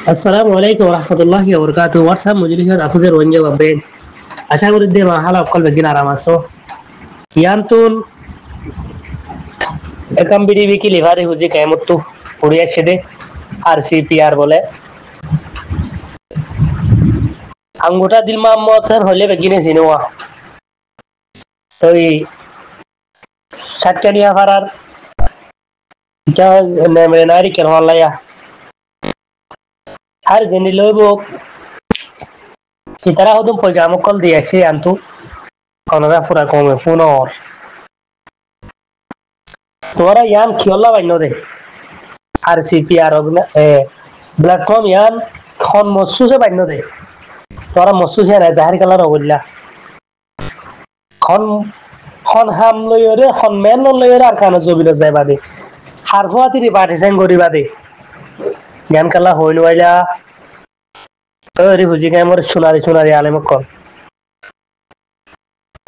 Assalamu alaikum warahmatullahi wabarakatuh. WhatsApp mujlis asude ronje wabben. Asha guride ma hala kol begina ramaso. Yantun ekam bidi wiki livari huji kayamuttu puriya shede RCPR bole. Anggota dilma motor hole begine sinua. Toi satkaniya farar ja nemre nari ken hollaya. Har zeni lobo kitara hodum pojamo kol diya she antu onara fura kome funo. Tora yan kiolla baino de. RCPR platform yan kon mosu se baino de. Tora mosu se na zahir kala rogulla. kon ham loyore kon men loyore ar kana jobilo jai bade. Har huati ri partition gori bade. Yan kala hoino wala ori huji kai mor sunari alem kon.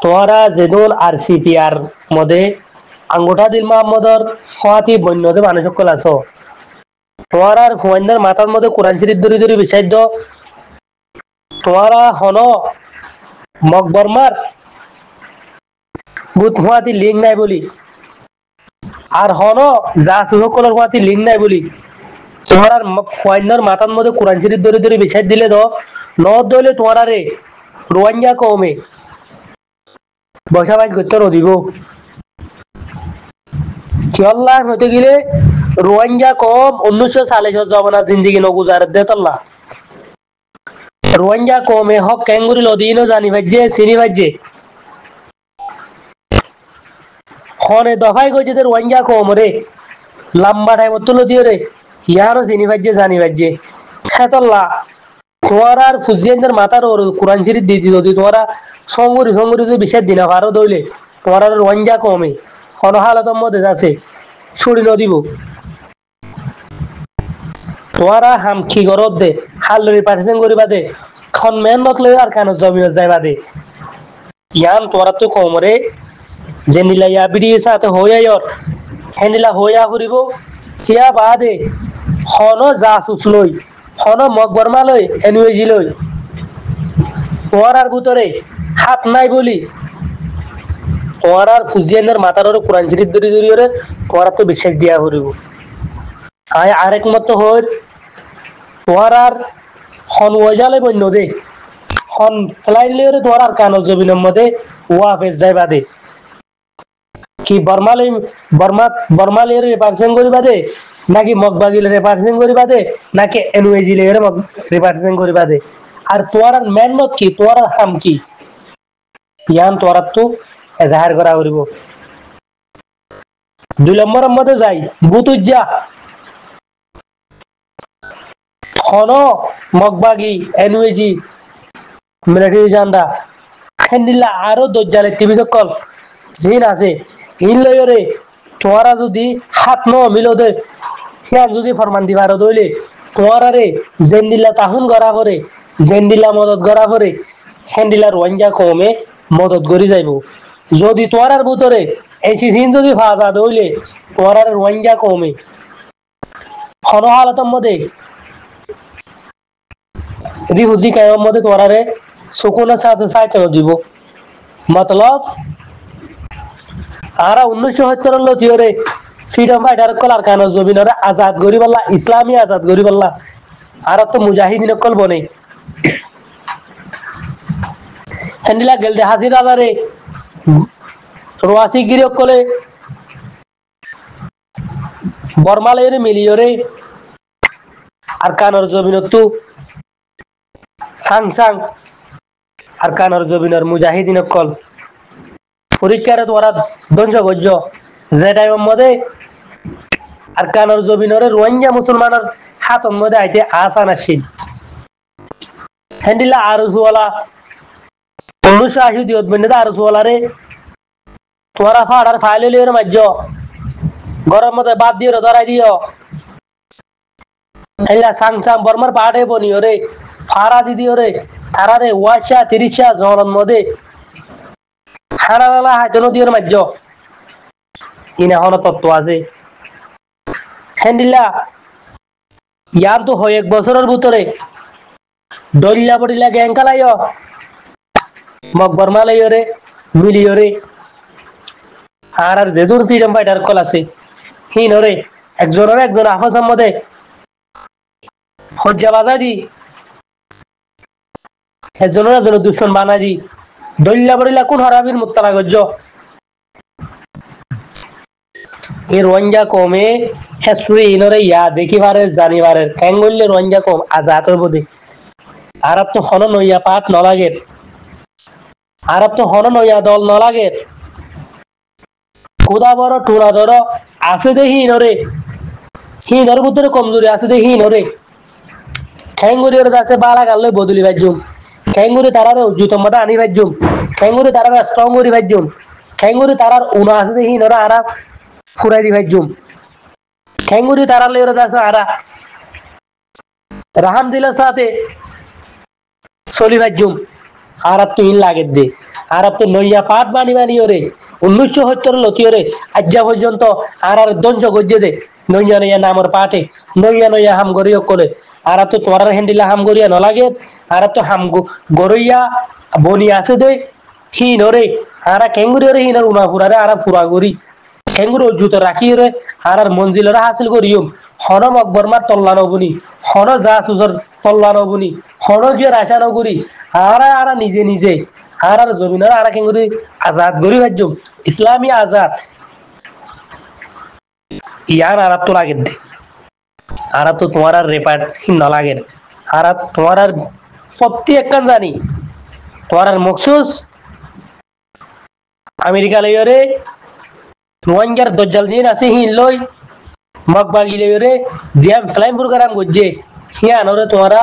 Tora zedol RCPR mode আঙ্গুঠা দিল মোহাম্মদর Fati বন্যদে মানুষ সকল আছো তোমার আর ফুয়ান্দার মাথার মধ্যে কোরআন শরীফ ধরে ধরে বিছাইদ তোমারা হন মকবরমার বুত ফাতি লিঙ্ক নাই বলি আর হন যা সকলের ফাতি লিঙ্ক নাই বলি তোমার আর ফুয়ান্দার মাথার মধ্যে কোরআন শরীফ ধরে ধরে বিছাই দিলে তো নদ দইলে তোমার আরে রোয়াঞ্জা কমে বসা বাইক করতে দিব Kiolla হতে গেলে রোহিঙ্গা কম 1940 জমানা জিন্দেগি ন গুজারত দে তল্লা রোহিঙ্গা কমে হক ক্যাঙ্গুরি লদিনো জানি ভাজ্যে চিনি ভাজ্যে খনে দফাই কইছে তে রোহিঙ্গা কম রে লম্বা টাইম তুলো দিও রে ইয়ারো চিনি ভাজ্যে জানি ভাজ্যে হেতল্লা তোমার আর ফুজিয়ানদের মাথার ওর কোরআন শরীফ দিদি যদি তোমরা সঙ্গুরি যদি বিশেষ দিনা পারো দইলে তোমার আর রোহিঙ্গা কমে কোন হালতের মধ্যে আছে ছুরি নদিব তোরা হাম কি গরব দে হালরি পার্সেন্ট করিবা দে খন মেহনত লই আর কানো জমিও যাইবা দে ইয়ান তোরা তো কমরে যে নিলাইয়া বিডি সাথে হইয়ার হেনিলা হইয়া করিব কিয়া বাদে হন জাসুস লই হন মকবরমা লই এনওজি লই তোরার ভিতরে হাত নাই বলি তোমার ফুজিয়ানের মাথার ওর কোরআন শরীফ ধরে ধরে তোমার তো বিশ্বাস দিয়া করিব আয় আরেক মত হই তোমার আর হন ওজালে বন্য দে হন ফ্লাইলে তোমার আর কানো জমিনের মধ্যে ওয়াফেস যাইবা দে কি বর্মালে রিপার্সেন্ট করিবা দে নাকি মগবাগিলে রিপার্সেন্ট করিবা দে নাকি এনওজি লে রিপার্সেন্ট করিবা দে আর তোমার মেহনত কি তোমার হাম কি ইয়ান তোমার তো এজাহার করা করিব 2 নম্বরের মধ্যে যাই বুতুজ্জা হন মগবাগি এনওজি মিলিটারি জান্ডা হেন্দিলা আরো দজ্জালে টিভি সকল জিন আছে ইন লয়রে তোরা যদি হাত ন মিলো দে হিয়ান যদি ফরমান দিবার দইলে তোরা রে জেন্দিলা তাহুন গড়া করে জেন্দিলা মদত গড়া করে হেন্দিলা রোহিঙ্গা কমে মদত করি যাইব যদি তোরার ভিতরে এই সিন যদি ফাজা দইলে তোরার রোহিঙ্গা কমে হন হালতের মধ্যে রিবুদ্ধি কায়মের মধ্যে তোরারে সুকুনের সাথে সাইকেল দিব মতলব আর 1970 লো থিওরে ফ্রিডম ফাইটার কলার কানো জমিনরে আজাদ করি বললা ইসলামী আজাদ করি বললা আর তো মুজাহিদিন কল বনে হেন্দিলা গেলদে হাজির আদারে রোয়াসি গিরি কলে বর্মালের মিলিয়রে আর কানোর জমিনত সাং আর কানোর জমিনের মুজাহিদিন কল পরীক্ষারে তোরা ধ্বংস করছ যে টাইমের মধ্যে আর কানোর জমিনরে রোহিঙ্গা মুসলমানের হাতের মধ্যে আইতে আসান আসিল হেন্দিলা আরজওয়ালা 1980 দিয়ত বন্যদা আরজওয়ালা রে তোরা ফাড়ার ফাইলে লিয়ে মাজ্য গরম মধ্যে বাদ দিও ধরাই দিও এলা সাং বর্মার পাহাড়ে বনিও রে ফাড়া দিদিও রে তারা রে ওয়াশা 30 জনের মধ্যে খানালা হাইতে নদীর মাজ্য ইনা হন তত্ত্ব আছে হেন্দিলা ইয়ার তো হয় 1 বছরের ভিতরে ডল্লা বডিলা গ্যাং কালাইও মকবর মালাইরে মিলিয়রে আর যেদুর ফ্রিডম ফাইটার কল আছে হিনরে একজন আফস মধ্যে হজ্জা বাজারি একজনের দুশ্মন বানারি ডল্লা বডিলা কোন হরাবির মুত্তালা গজ্জ এই রোহিঙ্গা কমে হেসুরি ইনরে ইয়া দেখিবারে জানিবারে কেঙ্গলে রোহিঙ্গা কম আজাতর বদে আরব তো হন নইয়া পাট নলাগের আরব তো হন নইয়া দল নলাগের খুদা বড় টুরা ধর আছে দেখি ইনরে হিনর ভিতরে কমজোরি আছে দেখি ইনরে খেঙ্গুরি ওর আছে বালা গালে বদলি বাজুম খেঙ্গুরি তারারে জুতমটা আনি বাজুম খেঙ্গুরি তারারে স্ট্রং করি বাজুম খেঙ্গুরি তারার উনা আছে দেখি ইনরা আরা ফুরাই দি বাজুম খেঙ্গুরি তারালে ওর আছে আরা রাহাম দিলের সাথে চলি বাজুম আরব তো ইন লাগে দে আরব তো নইয়া পাট বানি বানি ওরে 1970 লতিওরে আজ্জা পর্যন্ত আর ধ্বংস গজ্জে দে নইয়া নইয়া নামর পাটে নইয়া নইয়া হাম গরিয় করে আর তো তোমার হ্যান্ডিলা হাম গরিয়া নলাগে আর তো হাম গরইয়া বনি আছে দে হিন ওরে আর কেঙ্গুরি ওরে হিনার উনা ফুরারে আর ফুরা গরি কেঙ্গুরি জুতো রাখি রে আর মঞ্জিলরা হাসিল করিও হন আকবর মার তল্লানো বুনি হন যা সুজর তল্লানো বুনি হন যে রাশানো করি আর নিজে নিজে আর জমিনের আর কেঙ্গুরি আজাদ গরি ভাজ্যম ইসলামী আজাদ ইয়ার আরাত তো লাগে দে আরাত তো তোমার আর রেপার ন লাগে আরাত তোমার আর প্রত্যেক জানি তোমার আর মকসুস আমেরিকা লইরে রোহিঙ্গার দজ্জাল জিন আছে হিন লই মকবাগি লইরে দিয়াম ফ্লাইম প্রোগ্রাম গজ্জে হিয়া নরে তোমারা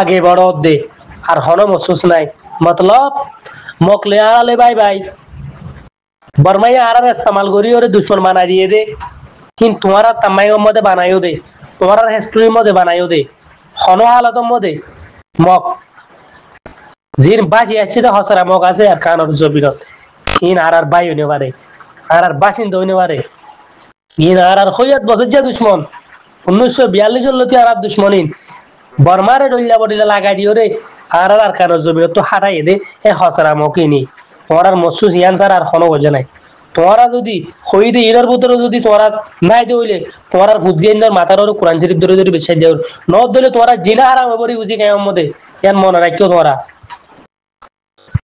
আগে বড় দে আর হন মকসুস নাই মতলব মকলে আলে বাই বাই বর্মাইয়া আর ইস্তেমাল করি ওরে দুশ্মন বানাই দিয়ে দে কিন্তু তোমার তামাইয়ের মধ্যে বানাইও দে তোমার হিস্ট্রির মধ্যে বানাইও দে হন হালতের মধ্যে মক জিন বাজি আসছে তো হসরা মক আছে আর কানর জবিনত ইন আর বাই হইনে পারে আর বাসিন্দা হইনে পারে ইন আর হইয়াত বছর যা দুশ্মন 1942 লতি আর দুশ্মন ইন বর্মারে ডইলা বডিলা লাগাই দিও রে আর কানর জবিনত তো হারাই দে এ হসরা মক ইনি তোমার মসুস ইয়ান স্যার আর হন বোঝে নাই তোরা যদি হই দে ইনার ভিতরে যদি তোরা নাই দইলে তোরা ফুজিয়ার মাথার ওর কোরআন শরীফ ধরে ধরে বেশাই দেওর ন দলে তোরা জিনা হারাম বড়ি বুঝি কেমন মধ্যে ইয়ান মনে রাখিও তোরা